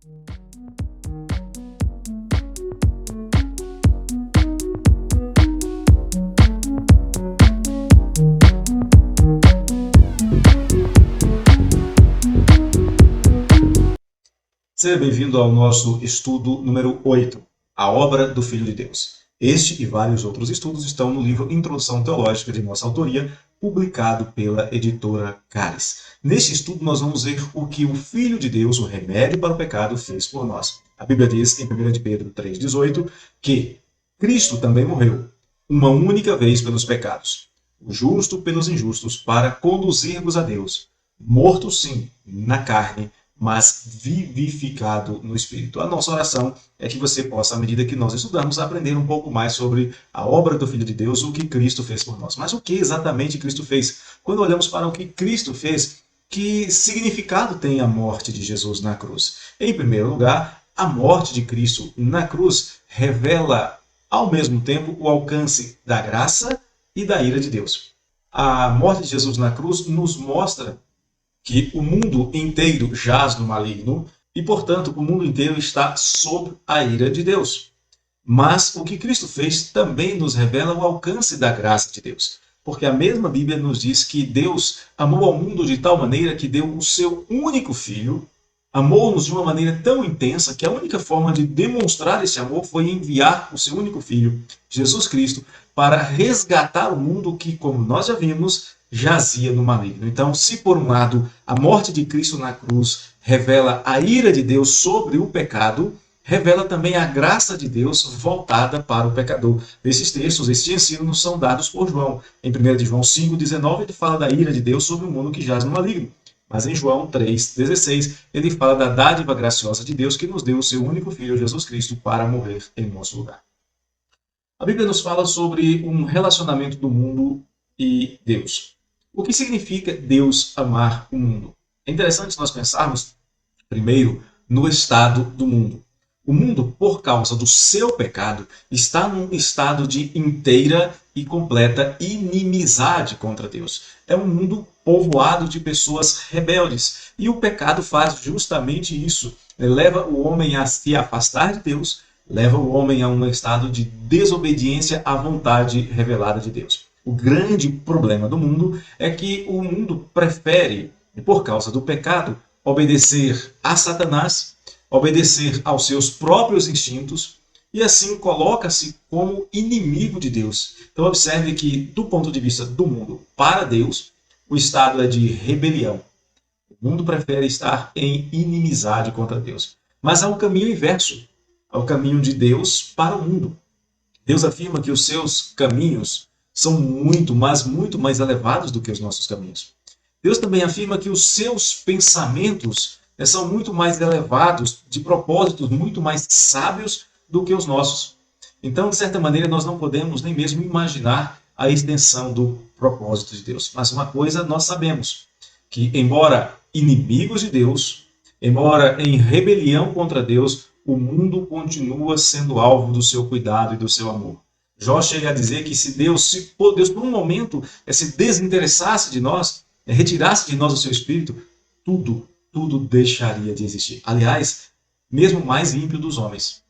Seja bem-vindo ao nosso estudo número 8, a obra do Filho de Deus. Este e vários outros estudos estão no livro Introdução Teológica de nossa autoria, publicado pela editora Cálice. Neste estudo nós vamos ver o que o Filho de Deus, o remédio para o pecado, fez por nós. A Bíblia diz em 1 de Pedro 3,18 que Cristo também morreu uma única vez pelos pecados, o justo pelos injustos, para conduzir-vos a Deus, morto sim na carne, mas vivificado no Espírito. A nossa oração é que você possa, à medida que nós estudamos, aprender um pouco mais sobre a obra do Filho de Deus, o que Cristo fez por nós. Mas o que exatamente Cristo fez? Quando olhamos para o que Cristo fez, que significado tem a morte de Jesus na cruz? Em primeiro lugar, a morte de Cristo na cruz revela, ao mesmo tempo, o alcance da graça e da ira de Deus. A morte de Jesus na cruz nos mostra que o mundo inteiro jaz no maligno e, portanto, o mundo inteiro está sob a ira de Deus. Mas o que Cristo fez também nos revela o alcance da graça de Deus. Porque a mesma Bíblia nos diz que Deus amou ao mundo de tal maneira que deu o seu único Filho, amou-nos de uma maneira tão intensa que a única forma de demonstrar esse amor foi enviar o seu único Filho, Jesus Cristo, para resgatar o mundo que, como nós já vimos, jazia no maligno. Então, se por um lado a morte de Cristo na cruz revela a ira de Deus sobre o pecado, revela também a graça de Deus voltada para o pecador. Esses textos, esses ensinos nos são dados por João. Em 1 de João 5,19, ele fala da ira de Deus sobre o mundo que jaz no maligno. Mas em João 3,16, ele fala da dádiva graciosa de Deus que nos deu o seu único Filho, Jesus Cristo, para morrer em nosso lugar. A Bíblia nos fala sobre um relacionamento do mundo e Deus. O que significa Deus amar o mundo? É interessante nós pensarmos, primeiro, no estado do mundo. O mundo, por causa do seu pecado, está num estado de inteira e completa inimizade contra Deus. É um mundo povoado de pessoas rebeldes. E o pecado faz justamente isso. Leva o homem a se afastar de Deus, leva o homem a um estado de desobediência à vontade revelada de Deus. O grande problema do mundo é que o mundo prefere, por causa do pecado, obedecer a Satanás, obedecer aos seus próprios instintos e assim coloca-se como inimigo de Deus. Então observe que, do ponto de vista do mundo para Deus, o estado é de rebelião. O mundo prefere estar em inimizade contra Deus. Mas há um caminho inverso, há o caminho de Deus para o mundo. Deus afirma que os seus caminhos são muito, mas muito mais elevados do que os nossos caminhos. Deus também afirma que os seus pensamentos são muito mais elevados, de propósitos muito mais sábios do que os nossos. Então, de certa maneira, nós não podemos nem mesmo imaginar a extensão do propósito de Deus. Mas uma coisa nós sabemos, que embora inimigos de Deus, embora em rebelião contra Deus, o mundo continua sendo alvo do seu cuidado e do seu amor. Jó chega a dizer que se Deus por um momento se desinteressasse de nós, retirasse de nós o seu espírito, tudo deixaria de existir. Aliás, mesmo o mais ímpio dos homens,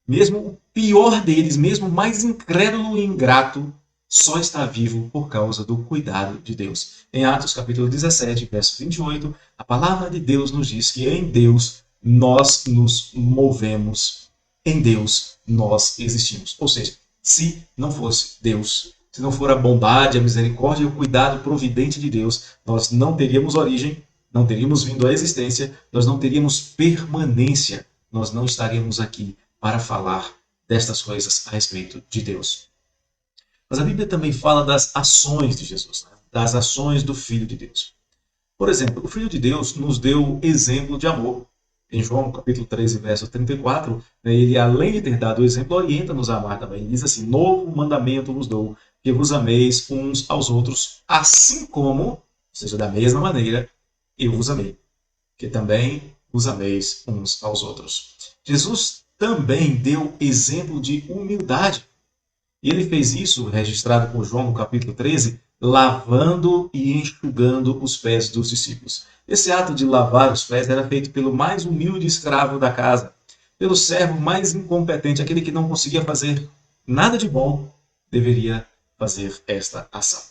mesmo o pior deles, mesmo o mais incrédulo e ingrato, só está vivo por causa do cuidado de Deus. Em Atos capítulo 17, verso 28, a palavra de Deus nos diz que em Deus nós nos movemos, em Deus nós existimos. Ou seja, se não fosse Deus, se não for a bondade, a misericórdia e o cuidado providente de Deus, nós não teríamos origem, não teríamos vindo à existência, nós não teríamos permanência, nós não estaríamos aqui para falar destas coisas a respeito de Deus. Mas a Bíblia também fala das ações de Jesus, das ações do Filho de Deus. Por exemplo, o Filho de Deus nos deu exemplo de amor. Em João capítulo 13, verso 34, ele, além de ter dado o exemplo, orienta-nos a amar também. Ele diz assim: novo mandamento vos dou, que vos ameis uns aos outros, assim como, ou seja, da mesma maneira, eu vos amei, que também vos ameis uns aos outros. Jesus também deu exemplo de humildade. E ele fez isso, registrado por João no capítulo 13, lavando e enxugando os pés dos discípulos. Esse ato de lavar os pés era feito pelo mais humilde escravo da casa, pelo servo mais incompetente, aquele que não conseguia fazer nada de bom, deveria fazer esta ação.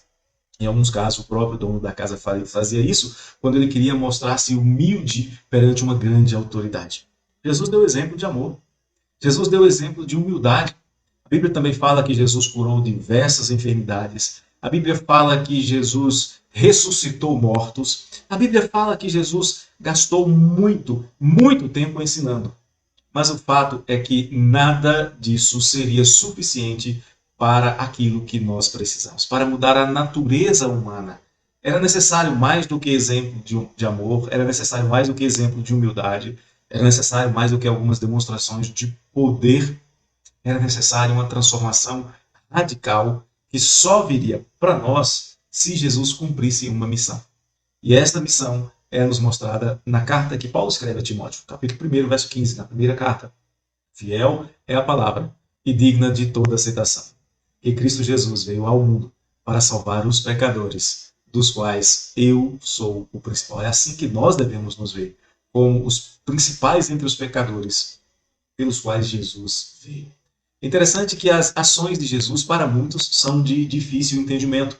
Em alguns casos, o próprio dono da casa fazia isso quando ele queria mostrar-se humilde perante uma grande autoridade. Jesus deu exemplo de amor. Jesus deu exemplo de humildade. A Bíblia também fala que Jesus curou diversas enfermidades. A Bíblia fala que Jesus ressuscitou mortos. A Bíblia fala que Jesus gastou muito tempo ensinando. Mas o fato é que nada disso seria suficiente para aquilo que nós precisamos, para mudar a natureza humana. Era necessário mais do que exemplo de amor, era necessário mais do que exemplo de humildade, era necessário mais do que algumas demonstrações de poder, era necessário uma transformação radical que só viria para nós se Jesus cumprisse uma missão. E esta missão é nos mostrada na carta que Paulo escreve a Timóteo, capítulo 1, verso 15, na primeira carta. Fiel é a palavra e digna de toda aceitação, que Cristo Jesus veio ao mundo para salvar os pecadores, dos quais eu sou o principal. É assim que nós devemos nos ver, como os principais entre os pecadores, pelos quais Jesus veio. É interessante que as ações de Jesus, para muitos, são de difícil entendimento.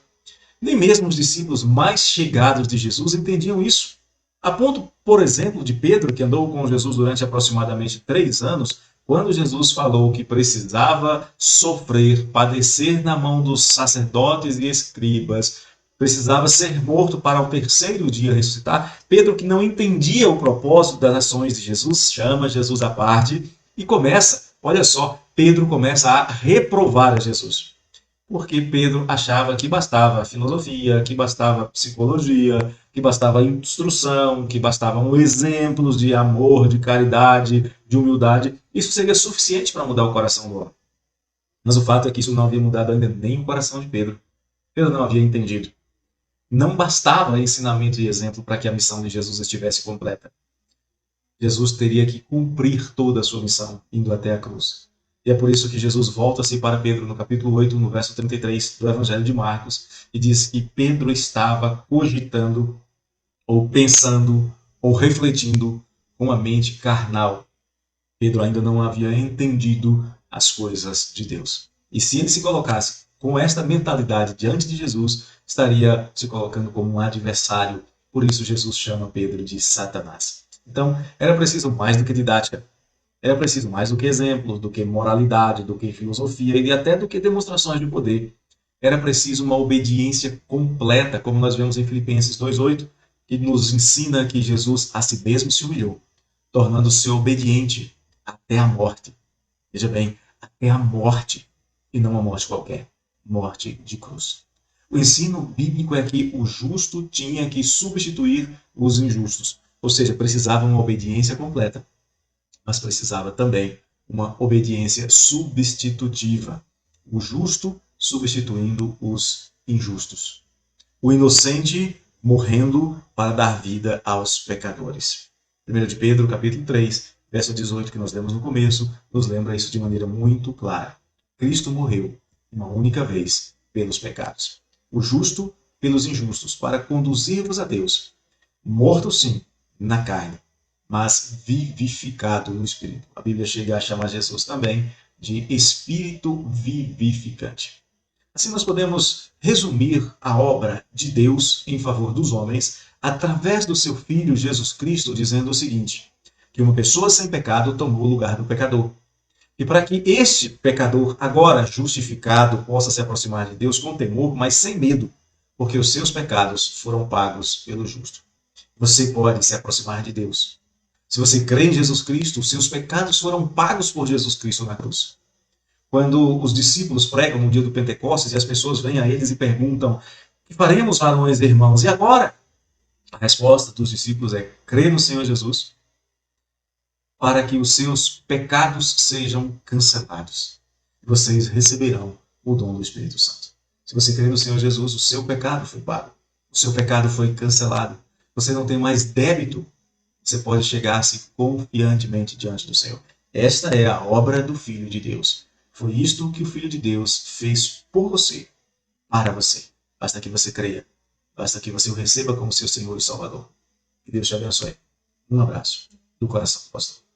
Nem mesmo os discípulos mais chegados de Jesus entendiam isso. A ponto, por exemplo, de Pedro, que andou com Jesus durante aproximadamente 3 anos, quando Jesus falou que precisava sofrer, padecer na mão dos sacerdotes e escribas, precisava ser morto para ao terceiro dia ressuscitar, Pedro, que não entendia o propósito das ações de Jesus, chama Jesus à parte e começa, olha só, Pedro começa a reprovar a Jesus. Porque Pedro achava que bastava filosofia, que bastava psicologia, que bastava instrução, que bastavam exemplos de amor, de caridade, de humildade. Isso seria suficiente para mudar o coração do homem. Mas o fato é que isso não havia mudado ainda nem o coração de Pedro. Pedro não havia entendido. Não bastava ensinamento e exemplo para que a missão de Jesus estivesse completa. Jesus teria que cumprir toda a sua missão, indo até a cruz. E é por isso que Jesus volta-se para Pedro no capítulo 8, no verso 33 do Evangelho de Marcos, e diz que Pedro estava cogitando, ou pensando, ou refletindo com a mente carnal. Pedro ainda não havia entendido as coisas de Deus. E se ele se colocasse com esta mentalidade diante de Jesus, estaria se colocando como um adversário. Por isso Jesus chama Pedro de Satanás. Então, era preciso mais do que didática. Era preciso mais do que exemplos, do que moralidade, do que filosofia e até do que demonstrações de poder. Era preciso uma obediência completa, como nós vemos em Filipenses 2,8, que nos ensina que Jesus a si mesmo se humilhou, tornando-se obediente até a morte. Veja bem, até a morte, e não uma morte qualquer, morte de cruz. O ensino bíblico é que o justo tinha que substituir os injustos, ou seja, precisava uma obediência completa, mas precisava também uma obediência substitutiva. O justo substituindo os injustos. O inocente morrendo para dar vida aos pecadores. 1 de Pedro, capítulo 3, verso 18, que nós lemos no começo, nos lembra isso de maneira muito clara. Cristo morreu uma única vez pelos pecados. O justo pelos injustos, para conduzir-vos a Deus. Morto, sim, na carne, mas vivificado no Espírito. A Bíblia chega a chamar Jesus também de Espírito vivificante. Assim nós podemos resumir a obra de Deus em favor dos homens através do seu Filho Jesus Cristo, dizendo o seguinte, que uma pessoa sem pecado tomou o lugar do pecador. E para que este pecador, agora justificado, possa se aproximar de Deus com temor, mas sem medo, porque os seus pecados foram pagos pelo justo. Você pode se aproximar de Deus. Se você crê em Jesus Cristo, seus pecados foram pagos por Jesus Cristo na cruz. Quando os discípulos pregam no dia do Pentecostes e as pessoas vêm a eles e perguntam: "O que faremos, varões e irmãos? E agora?" A resposta dos discípulos é: crê no Senhor Jesus para que os seus pecados sejam cancelados. Vocês receberão o dom do Espírito Santo. Se você crê no Senhor Jesus, o seu pecado foi pago. O seu pecado foi cancelado. Você não tem mais débito. Você pode chegar-se confiantemente diante do Senhor. Esta é a obra do Filho de Deus. Foi isto que o Filho de Deus fez por você, para você. Basta que você creia. Basta que você o receba como seu Senhor e Salvador. Que Deus te abençoe. Um abraço do coração, pastor.